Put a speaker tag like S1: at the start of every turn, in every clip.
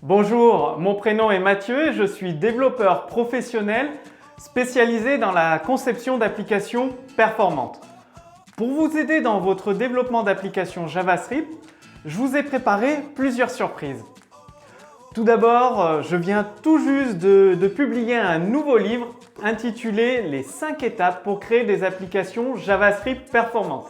S1: Bonjour, mon prénom est Mathieu et je suis développeur professionnel spécialisé dans la conception d'applications performantes. Pour vous aider dans votre développement d'applications JavaScript, je vous ai préparé plusieurs surprises. Tout d'abord, je viens tout juste de publier un nouveau livre intitulé « Les 5 étapes pour créer des applications JavaScript performantes ».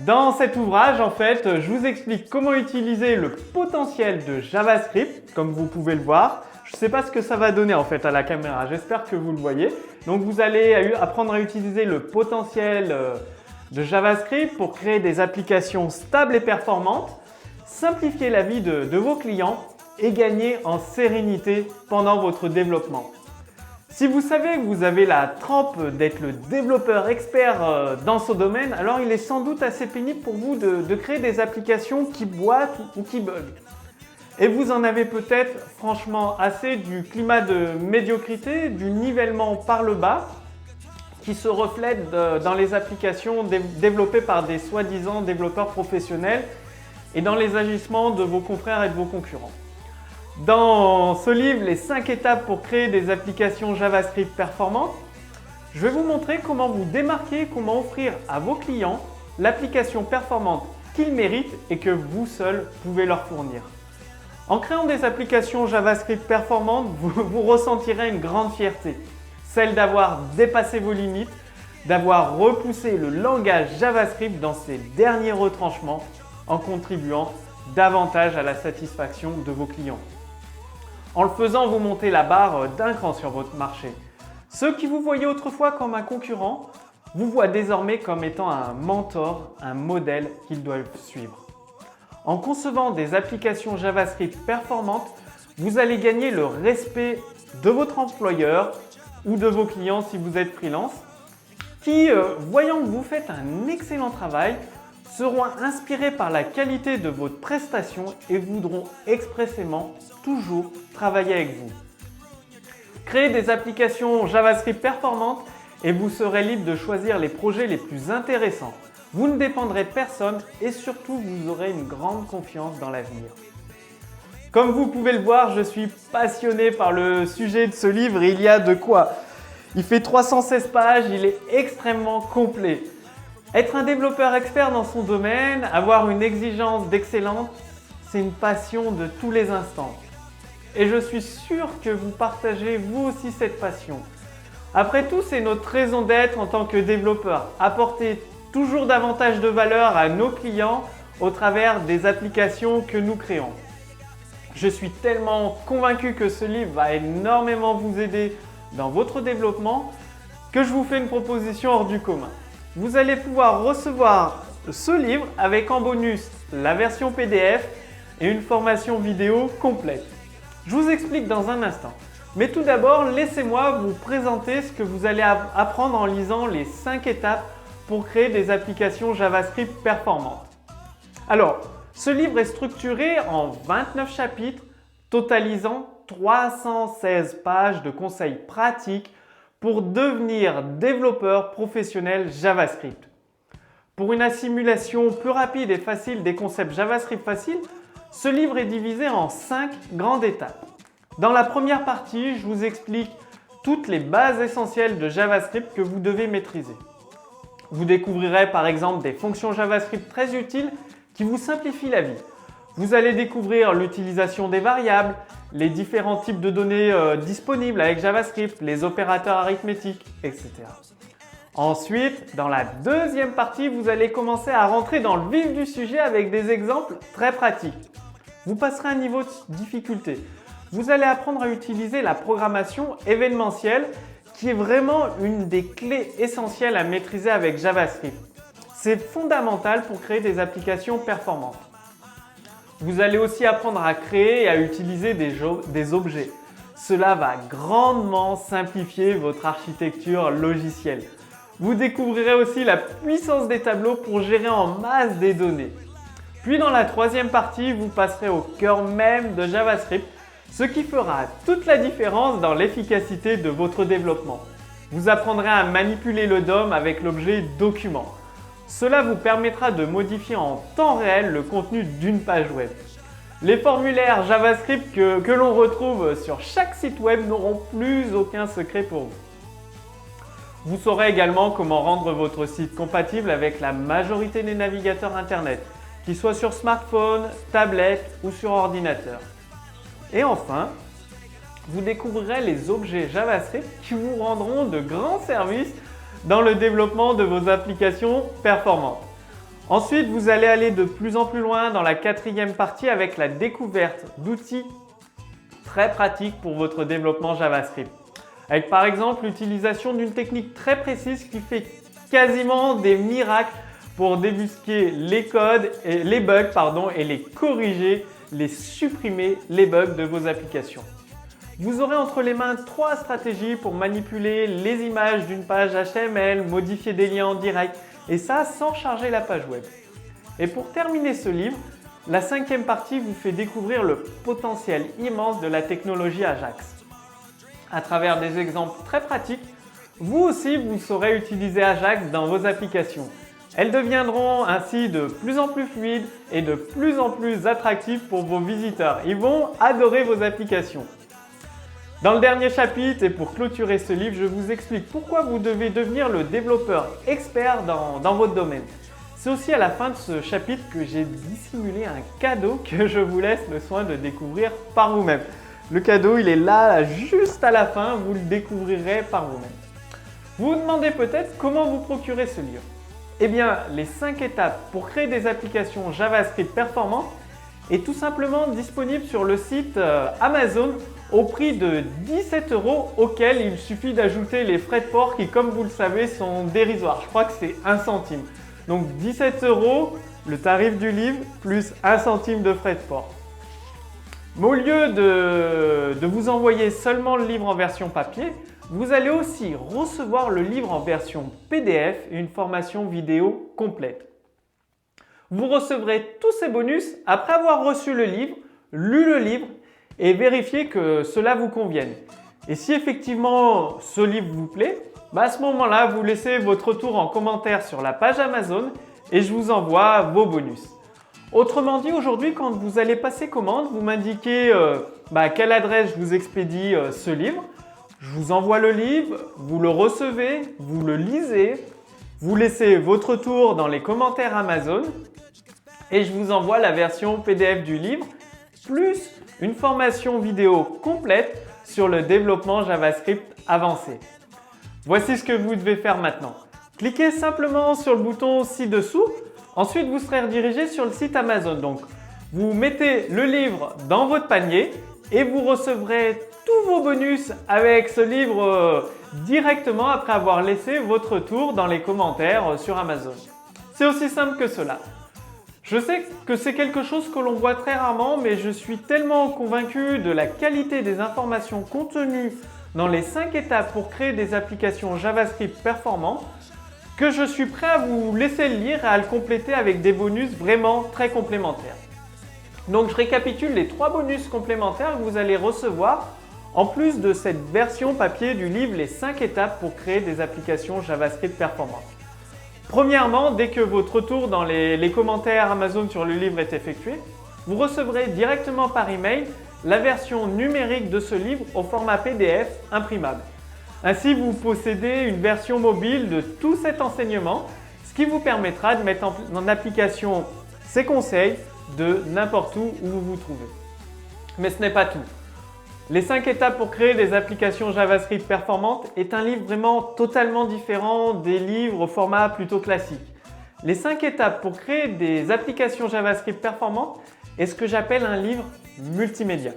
S1: Dans cet ouvrage, en fait, je vous explique comment utiliser le potentiel de JavaScript, comme vous pouvez le voir. Je ne sais pas ce que ça va donner en fait à la caméra, j'espère que vous le voyez. Donc vous allez apprendre à utiliser le potentiel de JavaScript pour créer des applications stables et performantes, simplifier la vie de vos clients et gagner en sérénité pendant votre développement. Si vous savez que vous avez la trempe d'être le développeur expert dans ce domaine, alors il est sans doute assez pénible pour vous de créer des applications qui boitent ou qui bug. Et vous en avez peut-être franchement assez du climat de médiocrité, du nivellement par le bas qui se reflète dans les applications développées par des soi-disant développeurs professionnels et dans les agissements de vos confrères et de vos concurrents. Dans ce livre, les 5 étapes pour créer des applications JavaScript performantes, je vais vous montrer comment vous démarquer, comment offrir à vos clients l'application performante qu'ils méritent et que vous seul pouvez leur fournir. En créant des applications JavaScript performantes, vous ressentirez une grande fierté, celle d'avoir dépassé vos limites, d'avoir repoussé le langage JavaScript dans ses derniers retranchements en contribuant davantage à la satisfaction de vos clients. En le faisant, vous montez la barre d'un cran sur votre marché. Ceux qui vous voyaient autrefois comme un concurrent vous voient désormais comme étant un mentor, un modèle qu'ils doivent suivre. En concevant des applications JavaScript performantes, vous allez gagner le respect de votre employeur ou de vos clients si vous êtes freelance, qui, voyant que vous faites un excellent travail, seront inspirés par la qualité de votre prestation et voudront expressément toujours travailler avec vous. Créez des applications JavaScript performantes et vous serez libre de choisir les projets les plus intéressants. Vous ne dépendrez de personne et surtout vous aurez une grande confiance dans l'avenir. Comme vous pouvez le voir, je suis passionné par le sujet de ce livre et il y a de quoi. Il fait 316 pages, il est extrêmement complet. Être un développeur expert dans son domaine, avoir une exigence d'excellence, c'est une passion de tous les instants. Et je suis sûr que vous partagez vous aussi cette passion. Après tout, c'est notre raison d'être en tant que développeur, apporter toujours davantage de valeur à nos clients au travers des applications que nous créons. Je suis tellement convaincu que ce livre va énormément vous aider dans votre développement que je vous fais une proposition hors du commun. Vous allez pouvoir recevoir ce livre avec en bonus la version PDF et une formation vidéo complète. Je vous explique dans un instant. Mais tout d'abord, laissez-moi vous présenter ce que vous allez apprendre en lisant les 5 étapes pour créer des applications JavaScript performantes. Alors, ce livre est structuré en 29 chapitres, totalisant 316 pages de conseils pratiques pour devenir développeur professionnel JavaScript. Pour une assimilation plus rapide et facile des concepts JavaScript faciles, ce livre est divisé en 5 grandes étapes. Dans la première partie, je vous explique toutes les bases essentielles de JavaScript que vous devez maîtriser. Vous découvrirez par exemple des fonctions JavaScript très utiles qui vous simplifient la vie. Vous allez découvrir l'utilisation des variables, les différents types de données disponibles avec JavaScript, les opérateurs arithmétiques, etc. Ensuite, dans la deuxième partie, vous allez commencer à rentrer dans le vif du sujet avec des exemples très pratiques. Vous passerez un niveau de difficulté. Vous allez apprendre à utiliser la programmation événementielle qui est vraiment une des clés essentielles à maîtriser avec JavaScript. C'est fondamental pour créer des applications performantes. Vous allez aussi apprendre à créer et à utiliser des objets. Cela va grandement simplifier votre architecture logicielle. Vous découvrirez aussi la puissance des tableaux pour gérer en masse des données. Puis dans la troisième partie, vous passerez au cœur même de JavaScript, ce qui fera toute la différence dans l'efficacité de votre développement. Vous apprendrez à manipuler le DOM avec l'objet document. Cela vous permettra de modifier en temps réel le contenu d'une page web. Les formulaires JavaScript que l'on retrouve sur chaque site web n'auront plus aucun secret pour vous. Vous saurez également comment rendre votre site compatible avec la majorité des navigateurs Internet, qu'ils soient sur smartphone, tablette ou sur ordinateur. Et enfin, vous découvrirez les objets JavaScript qui vous rendront de grands services dans le développement de vos applications performantes. Ensuite, vous allez aller de plus en plus loin dans la quatrième partie avec la découverte d'outils très pratiques pour votre développement JavaScript. Avec par exemple l'utilisation d'une technique très précise qui fait quasiment des miracles pour débusquer les codes et les bugs et les corriger, les supprimer les bugs de vos applications. Vous aurez entre les mains 3 stratégies pour manipuler les images d'une page HTML, modifier des liens en direct et ça sans charger la page web. Et pour terminer ce livre, la 5e partie vous fait découvrir le potentiel immense de la technologie Ajax. À travers des exemples très pratiques, vous aussi vous saurez utiliser Ajax dans vos applications. Elles deviendront ainsi de plus en plus fluides et de plus en plus attractives pour vos visiteurs. Ils vont adorer vos applications. Dans le dernier chapitre et pour clôturer ce livre, je vous explique pourquoi vous devez devenir le développeur expert dans votre domaine. C'est aussi à la fin de ce chapitre que j'ai dissimulé un cadeau que je vous laisse le soin de découvrir par vous-même. Le cadeau, il est là, juste à la fin, vous le découvrirez par vous-même. Vous vous demandez peut-être comment vous procurer ce livre. Eh bien, les 5 étapes pour créer des applications JavaScript performantes est tout simplement disponible sur le site Amazon au prix de 17 € auquel il suffit d'ajouter les frais de port qui, comme vous le savez, sont dérisoires. Je crois que c'est 1 centime. Donc 17 €, le tarif du livre, plus 1 centime de frais de port. Mais au lieu de vous envoyer seulement le livre en version papier, vous allez aussi recevoir le livre en version PDF et une formation vidéo complète. Vous recevrez tous ces bonus après avoir reçu le livre, lu le livre et vérifié que cela vous convienne. Et si effectivement ce livre vous plaît, à ce moment-là, vous laissez votre retour en commentaire sur la page Amazon et je vous envoie vos bonus. Autrement dit, aujourd'hui, quand vous allez passer commande, vous m'indiquez à quelle adresse je vous expédie ce livre. Je vous envoie le livre, vous le recevez, vous le lisez, vous laissez votre retour dans les commentaires Amazon et je vous envoie la version PDF du livre plus une formation vidéo complète sur le développement JavaScript avancé. Voici ce que vous devez faire maintenant. Cliquez simplement sur le bouton ci-dessous. Ensuite, vous serez redirigé sur le site Amazon. Donc, vous mettez le livre dans votre panier et vous recevrez tous vos bonus avec ce livre directement après avoir laissé votre retour dans les commentaires sur Amazon. C'est aussi simple que cela. Je sais que c'est quelque chose que l'on voit très rarement, mais je suis tellement convaincu de la qualité des informations contenues dans les 5 étapes pour créer des applications JavaScript performantes que je suis prêt à vous laisser le lire et à le compléter avec des bonus vraiment très complémentaires. Donc je récapitule les 3 bonus complémentaires que vous allez recevoir en plus de cette version papier du livre Les 5 étapes pour créer des applications JavaScript performantes. Premièrement, dès que votre retour dans les commentaires Amazon sur le livre est effectué, vous recevrez directement par email la version numérique de ce livre au format PDF imprimable. Ainsi, vous possédez une version mobile de tout cet enseignement, ce qui vous permettra de mettre en application ces conseils de n'importe où vous vous trouvez. Mais ce n'est pas tout. Les 5 étapes pour créer des applications JavaScript performantes est un livre vraiment totalement différent des livres au format plutôt classique. Les 5 étapes pour créer des applications JavaScript performantes est ce que j'appelle un livre multimédia.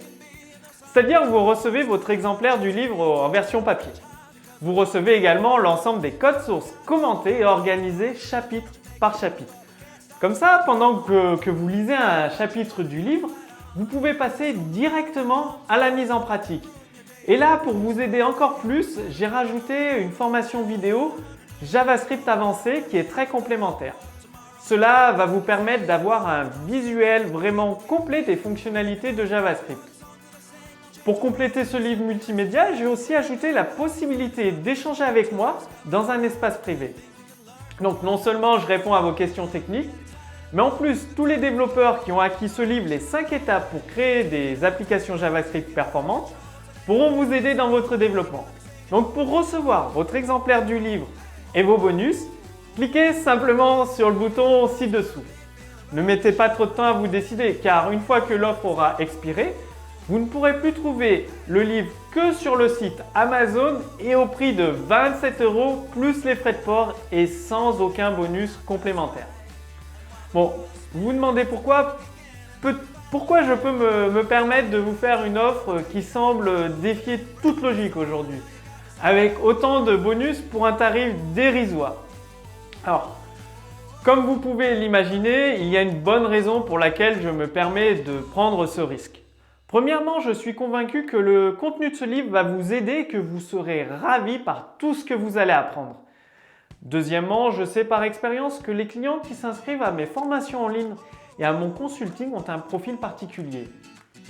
S1: C'est-à-dire que vous recevez votre exemplaire du livre en version papier. Vous recevez également l'ensemble des codes sources commentés et organisés chapitre par chapitre. Comme ça, pendant que vous lisez un chapitre du livre, vous pouvez passer directement à la mise en pratique. Et là, pour vous aider encore plus, j'ai rajouté une formation vidéo JavaScript avancé qui est très complémentaire. Cela va vous permettre d'avoir un visuel vraiment complet des fonctionnalités de JavaScript. Pour compléter ce livre multimédia, j'ai aussi ajouté la possibilité d'échanger avec moi dans un espace privé. Donc non seulement je réponds à vos questions techniques, Mais en plus, tous les développeurs qui ont acquis ce livre, les 5 étapes pour créer des applications JavaScript performantes, pourront vous aider dans votre développement. Donc pour recevoir votre exemplaire du livre et vos bonus, cliquez simplement sur le bouton ci-dessous. Ne mettez pas trop de temps à vous décider car une fois que l'offre aura expiré, vous ne pourrez plus trouver le livre que sur le site Amazon et au prix de 27 € plus les frais de port et sans aucun bonus complémentaire. Bon, vous vous demandez pourquoi je peux me permettre de vous faire une offre qui semble défier toute logique aujourd'hui, avec autant de bonus pour un tarif dérisoire. Alors, comme vous pouvez l'imaginer, il y a une bonne raison pour laquelle je me permets de prendre ce risque. Premièrement, je suis convaincu que le contenu de ce livre va vous aider et que vous serez ravis par tout ce que vous allez apprendre. Deuxièmement, je sais par expérience que les clients qui s'inscrivent à mes formations en ligne et à mon consulting ont un profil particulier.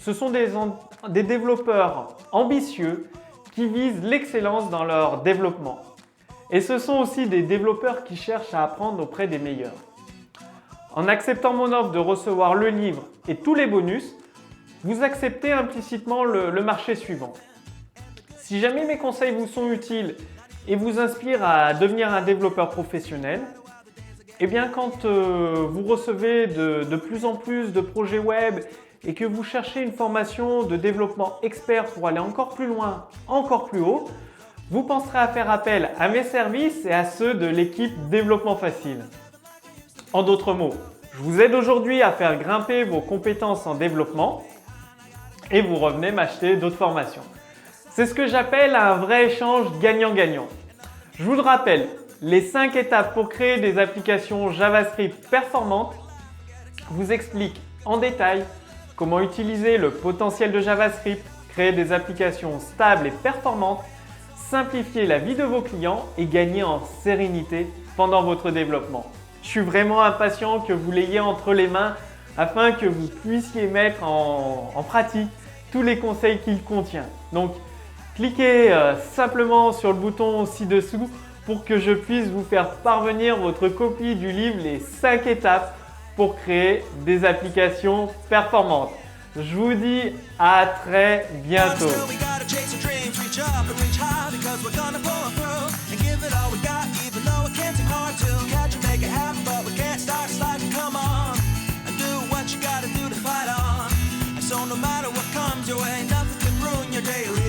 S1: Ce sont des développeurs ambitieux qui visent l'excellence dans leur développement. Et ce sont aussi des développeurs qui cherchent à apprendre auprès des meilleurs. En acceptant mon offre de recevoir le livre et tous les bonus, vous acceptez implicitement le marché suivant. Si jamais mes conseils vous sont utiles et vous inspirent à devenir un développeur professionnel, eh bien quand vous recevez de plus en plus de projets web et que vous cherchez une formation de développement expert pour aller encore plus loin, encore plus haut, vous penserez à faire appel à mes services et à ceux de l'équipe Développement Facile. En d'autres mots, je vous aide aujourd'hui à faire grimper vos compétences en développement et vous revenez m'acheter d'autres formations. C'est ce que j'appelle un vrai échange gagnant-gagnant. Je vous le rappelle, les 5 étapes pour créer des applications JavaScript performantes vous expliquent en détail comment utiliser le potentiel de JavaScript, créer des applications stables et performantes, simplifier la vie de vos clients et gagner en sérénité pendant votre développement. Je suis vraiment impatient que vous l'ayez entre les mains afin que vous puissiez mettre en pratique tous les conseils qu'il contient. Donc, cliquez simplement sur le bouton ci-dessous pour que je puisse vous faire parvenir votre copie du livre Les 5 étapes pour créer des applications performantes. Je vous dis à très bientôt.
S2: No matter what comes your way, nothing can ruin your daily